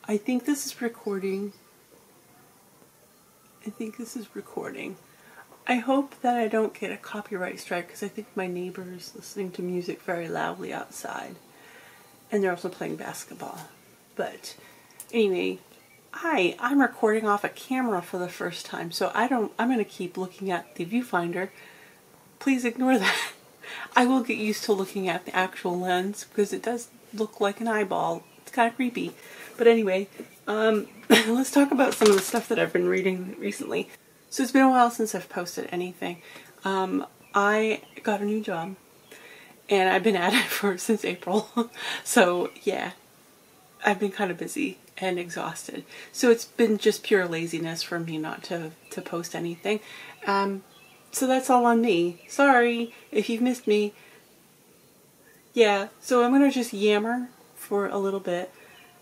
I think this is recording. I think this is recording. I hope that I don't get a copyright strike because I think my neighbor is listening to music very loudly outside. And they're also playing basketball. But anyway, I'm recording off a camera for the first time, so I'm going to keep looking at the viewfinder. Please ignore that. I will get used to looking at the actual lens because it does look like an eyeball. It's kind of creepy. But anyway, let's talk about some of the stuff that I've been reading recently. So it's been a while since I've posted anything. I got a new job and I've been at it since April. So yeah, I've been kind of busy and exhausted. So it's been just pure laziness for me not to post anything. So that's all on me. Sorry if you've missed me. Yeah, so I'm going to just yammer for a little bit.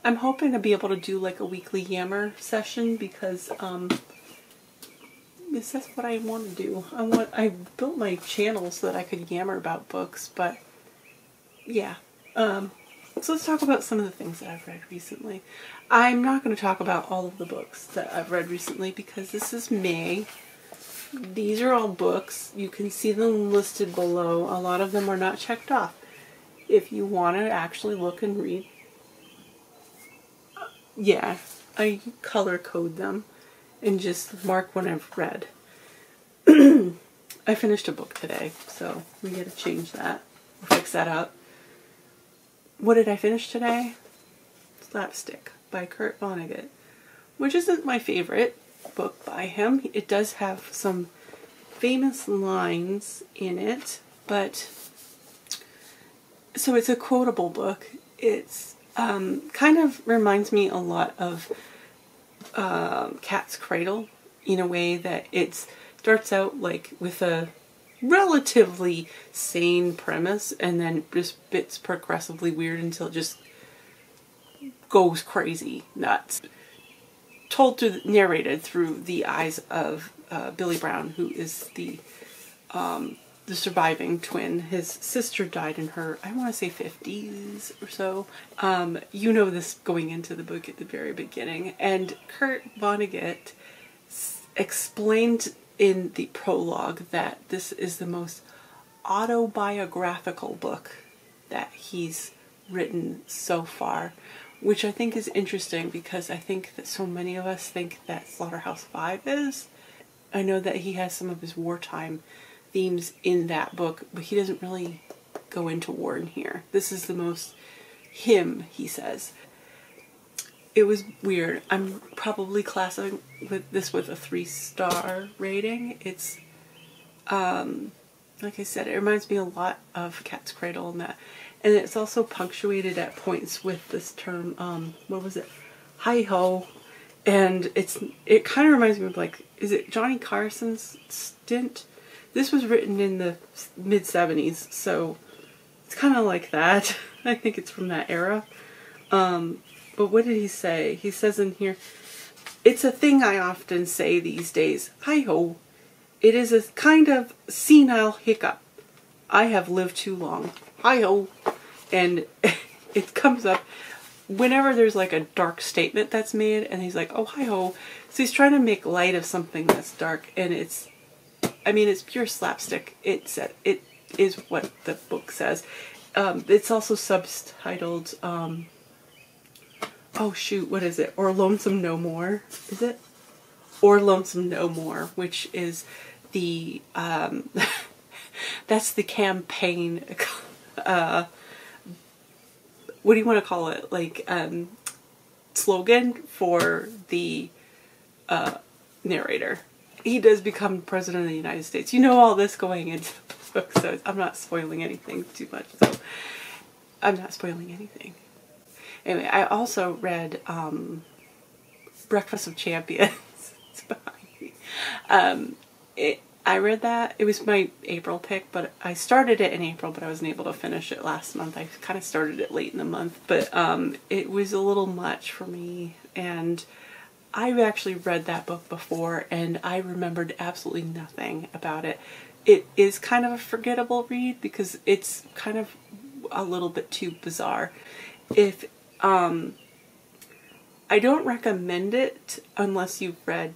I'm hoping to be able to do like a weekly yammer session because that's what I want to do. I built my channel so that I could yammer about books, but yeah. So let's talk about some of the things that I've read recently. I'm not going to talk about all of the books that I've read recently because this is May. These are all books. You can see them listed below. A lot of them are not checked off. If you want to actually look and read, yeah, I color code them and just mark when I've read. I finished a book today, so we gotta change that. We'll fix that up. What did I finish today? Slapstick by Kurt Vonnegut, which isn't my favorite book by him. It does have some famous lines in it, but so it's a quotable book. It's kind of reminds me a lot of Cat's Cradle in a way that it starts out like with a relatively sane premise and then just gets progressively weird until it just goes crazy nuts. Narrated through the eyes of Billy Brown, who is the surviving twin. His sister died in her, I want to say 50s or so. You know this going into the book at the very beginning. And Kurt Vonnegut explained in the prologue that this is the most autobiographical book that he's written so far, which I think is interesting because I think that so many of us think that Slaughterhouse-Five is. I know that he has some of his wartime themes in that book, but he doesn't really go into war in here. This is the most him, he says. It was weird. I'm probably classifying this with a 3-star rating. It's, like I said, it reminds me a lot of Cat's Cradle and that. And it's also punctuated at points with this term, what was it? Hi-ho. And it kind of reminds me of like, is it Johnny Carson's Stint? This was written in the mid-70s, so it's kind of like that. I think it's from that era. But what did he say? He says in here, it's a thing I often say these days. Hi-ho. It is a kind of senile hiccup. I have lived too long. Hi-ho. And it comes up whenever there's like a dark statement that's made, and he's like, oh, hi-ho. So he's trying to make light of something that's dark, and it's pure slapstick. It is what the book says. It's also subtitled, oh shoot, what is it? Or Lonesome No More, is it? Or Lonesome No More, which is the, that's the campaign, what do you want to call it? Like, slogan for the, narrator. He does become president of the United States. You know all this going into the book, so I'm not spoiling anything too much. So I'm not spoiling anything. Anyway, I also read Breakfast of Champions. It's behind me. I read that. It was my April pick, but I started it in April, but I wasn't able to finish it last month. I kind of started it late in the month, but it was a little much for me, and I've actually read that book before, and I remembered absolutely nothing about it. It is kind of a forgettable read because it's kind of a little bit too bizarre. If I don't recommend it unless you've read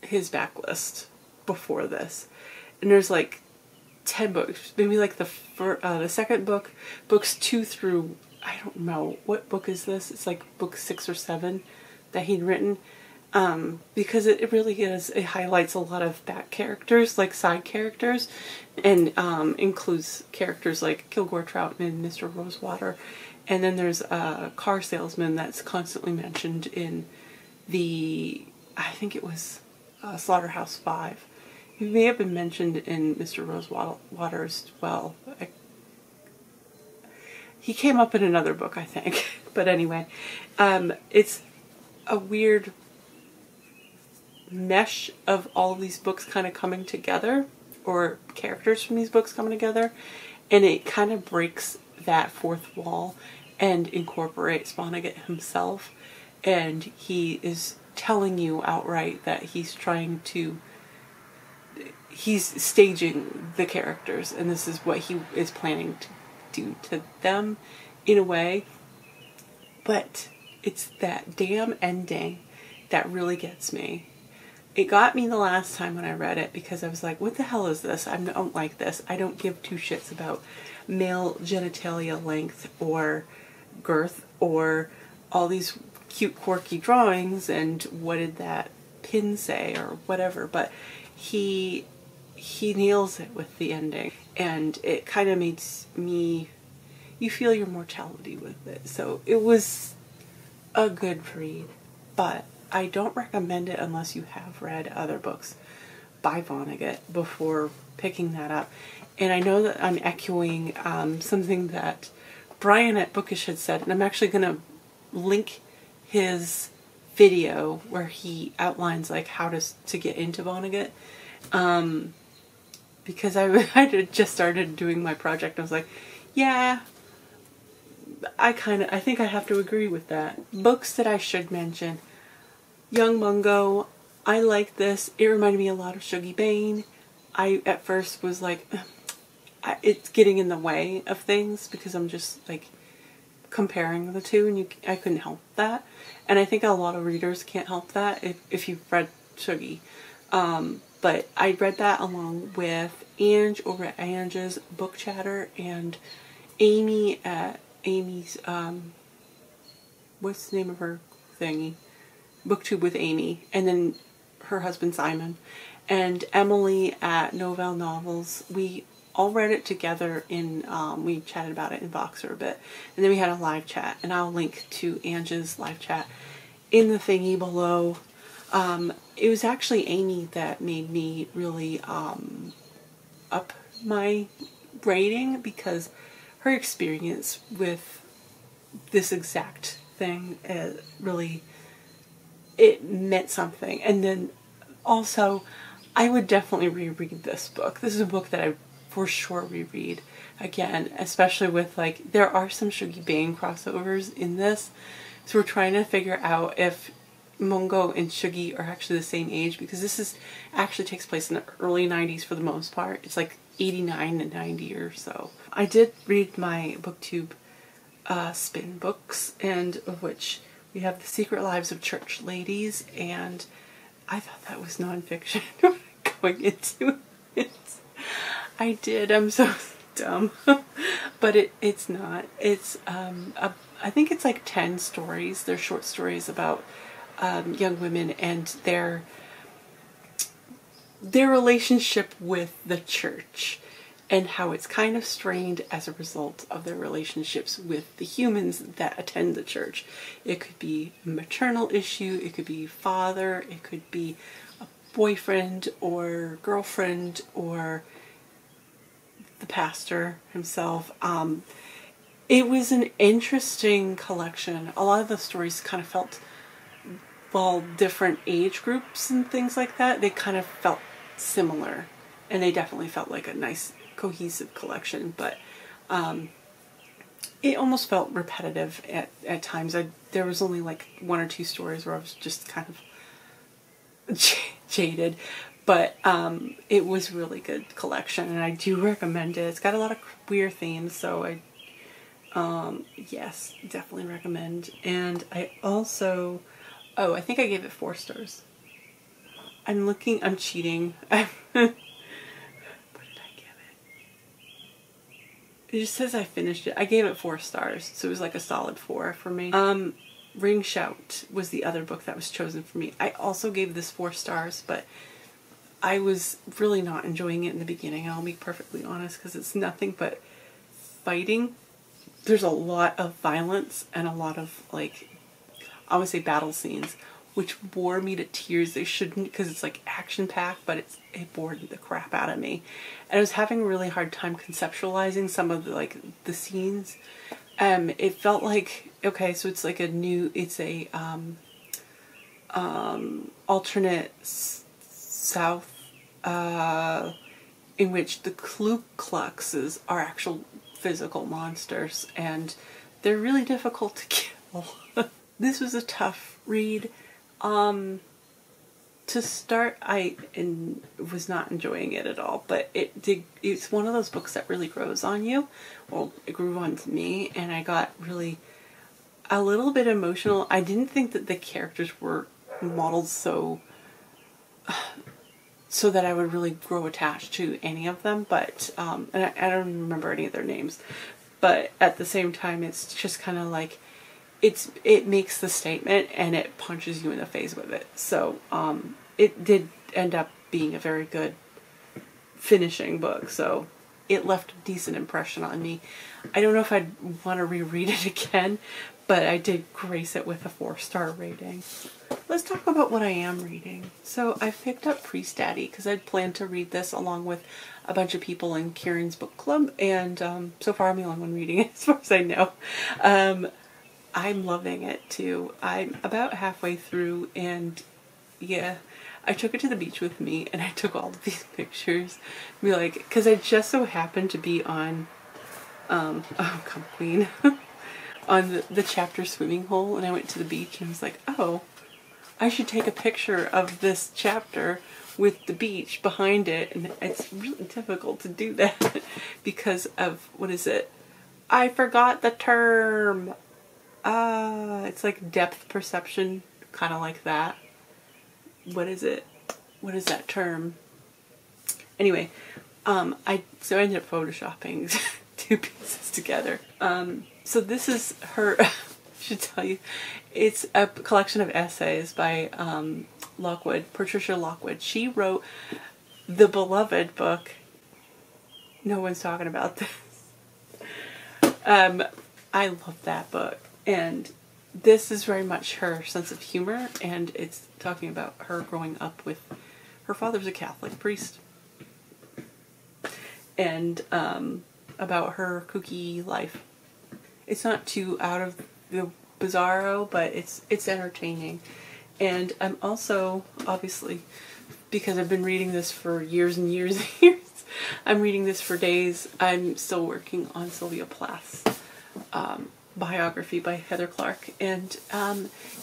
his backlist before this. And there's like 10 books, maybe like the second book, books 2 through, I don't know, what book is this? It's like book 6 or 7 that he'd written. Because it really is, it highlights a lot of back characters, like side characters, and includes characters like Kilgore Troutman and Mr. Rosewater. And then there's a car salesman that's constantly mentioned in the, I think it was Slaughterhouse 5. He may have been mentioned in Mr. Rosewater as well. He came up in another book, I think. But anyway, it's a weird mesh of all of these books kind of coming together, or characters from these books coming together, and it kind of breaks that fourth wall and incorporates Vonnegut himself, and he is telling you outright that he's staging the characters, and this is what he is planning to do to them in a way. But it's that damn ending that really gets me. It got me the last time when I read it because I was like, what the hell is this? I don't like this. I don't give two shits about male genitalia length or girth or all these cute quirky drawings and what did that pin say or whatever. But he nails it with the ending, and it kind of makes you feel your mortality with it. So it was a good read, but I don't recommend it unless you have read other books by Vonnegut before picking that up. And I know that I'm echoing something that Brian at Bookish had said, and I'm actually going to link his video where he outlines like how to get into Vonnegut. Because I had just started doing my project. I was like, yeah, I think I have to agree with that. Books that I should mention. Young Mungo, I like this. It reminded me a lot of Shuggie Bain. I at first was like, it's getting in the way of things because I'm just like comparing the two, and I couldn't help that. And I think a lot of readers can't help that if you've read Shuggie. But I read that along with Ange over at Ange's Book Chatter, and Amy at Amy's, what's the name of her thingy? Booktube with Amy, and then her husband Simon, and Emily at Novell Novels. We all read it together we chatted about it in Voxer a bit, and then we had a live chat, and I'll link to Ange's live chat in the thingy below. It was actually Amy that made me really up my rating, because her experience with this exact thing really, it meant something. And then also, I would definitely reread this book. This is a book that I for sure reread again, especially with like, there are some Shuggie Bain crossovers in this. So we're trying to figure out if Mungo and Shuggie are actually the same age, because this actually takes place in the early 90s for the most part. It's like 89 to 90 or so. I did read my BookTube spin books, and of which we have The Secret Lives of Church Ladies, and I thought that was nonfiction going into it. I did. I'm so dumb. But it's not. It's I think it's like 10 stories. They're short stories about young women and their relationship with the church, and how it's kind of strained as a result of their relationships with the humans that attend the church. It could be a maternal issue, it could be father, it could be a boyfriend or girlfriend, or the pastor himself. It was an interesting collection. A lot of the stories kind of felt, well, different age groups and things like that, they kind of felt similar, and they definitely felt like a nice cohesive collection, but it almost felt repetitive at times. There was only like 1 or 2 stories where I was just kind of jaded, but it was really good collection, and I do recommend it. It's got a lot of queer themes, so I Yes, definitely recommend. And I also, oh, I think I gave it 4 stars. I'm cheating. What did I give it? It just says I finished it. I gave it 4 stars, so it was like a solid 4 for me. Ring Shout was the other book that was chosen for me. I also gave this 4 stars, but I was really not enjoying it in the beginning. I'll be perfectly honest, because it's nothing but fighting. There's a lot of violence and a lot of, like, I would say battle scenes, which bore me to tears. They shouldn't, because it's like action-packed, but it bored the crap out of me. And I was having a really hard time conceptualizing some of the scenes. It felt like, okay, so it's like it's a alternate South, in which the Ku Kluxes are actual physical monsters, and they're really difficult to kill. This was a tough read. To start, I was not enjoying it at all, but it's one of those books that really grows on you. Well, it grew on me, and I got really a little bit emotional. I didn't think that the characters were modeled so that I would really grow attached to any of them, but and I don't remember any of their names, but at the same time, it's just kind of like, it makes the statement and it punches you in the face with it. So it did end up being a very good finishing book, so it left a decent impression on me. I don't know if I'd want to reread it again, but I did grace it with a 4-star rating. Let's talk about what I am reading. So I picked up Priestdaddy because I'd planned to read this along with a bunch of people in Kieran's book club, and so far I'm the only one reading it as far as I know. I'm loving it too. I'm about halfway through, and yeah, I took it to the beach with me, and I took all of these pictures. Be like, because I just so happened to be on, oh, come Queen, on the chapter swimming hole, and I went to the beach, and I was like, oh, I should take a picture of this chapter with the beach behind it, and it's really difficult to do that because of, what is it? I forgot the term. It's like depth perception, kind of like that. What is it? What is that term? Anyway, I ended up photoshopping 2 pieces together. So this is her, I should tell you, it's a collection of essays by Patricia Lockwood. She wrote the beloved book, no one's talking about this. I love that book. And this is very much her sense of humor, and it's talking about her growing up with, her father's a Catholic priest, and about her kooky life. It's not too out of the bizarro, but it's entertaining. And I'm also, obviously, because I've been reading this for years and years and years, I'm reading this for days. I'm still working on Sylvia Plath's biography by Heather Clark, and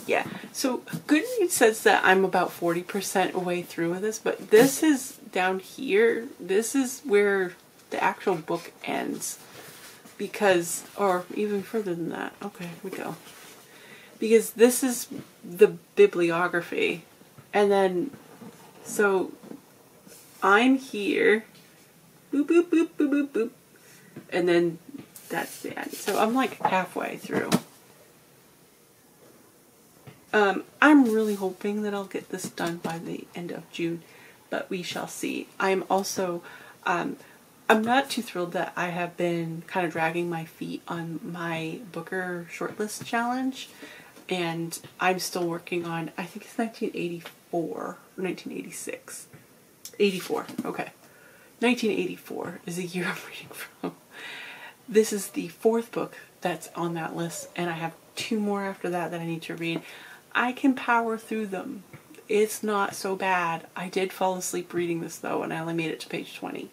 yeah, so Goodreads says that I'm about 40% away through with this, but this is down here. This is where the actual book ends, because, or even further than that. Okay, we go. Because this is the bibliography, and then, so I'm here, boop, boop, boop, boop, boop, boop, and then that's the end. So I'm like halfway through. I'm really hoping that I'll get this done by the end of June, but we shall see. I'm also, I'm not too thrilled that I have been kind of dragging my feet on my Booker shortlist challenge, and I'm still working on, I think it's 1984 or 1986. 84, okay. 1984 is the year I'm reading from. This is the 4th book that's on that list, and I have 2 more after that I need to read. I can power through them. It's not so bad. I did fall asleep reading this though, and I only made it to page 20.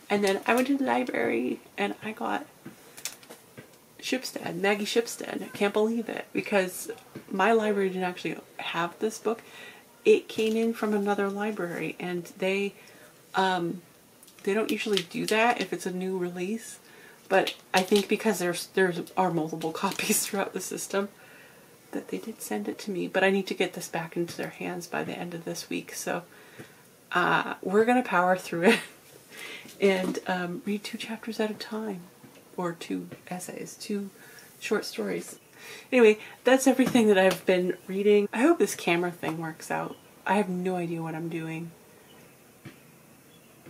And then I went to the library, and I got Maggie Shipstead. I can't believe it, because my library didn't actually have this book. It came in from another library, and they don't usually do that if it's a new release, But I think because there are multiple copies throughout the system, that they did send it to me. But I need to get this back into their hands by the end of this week. So we're going to power through it and read 2 chapters at a time. Or 2 essays, 2 short stories. Anyway, that's everything that I've been reading. I hope this camera thing works out. I have no idea what I'm doing.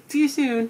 See you soon.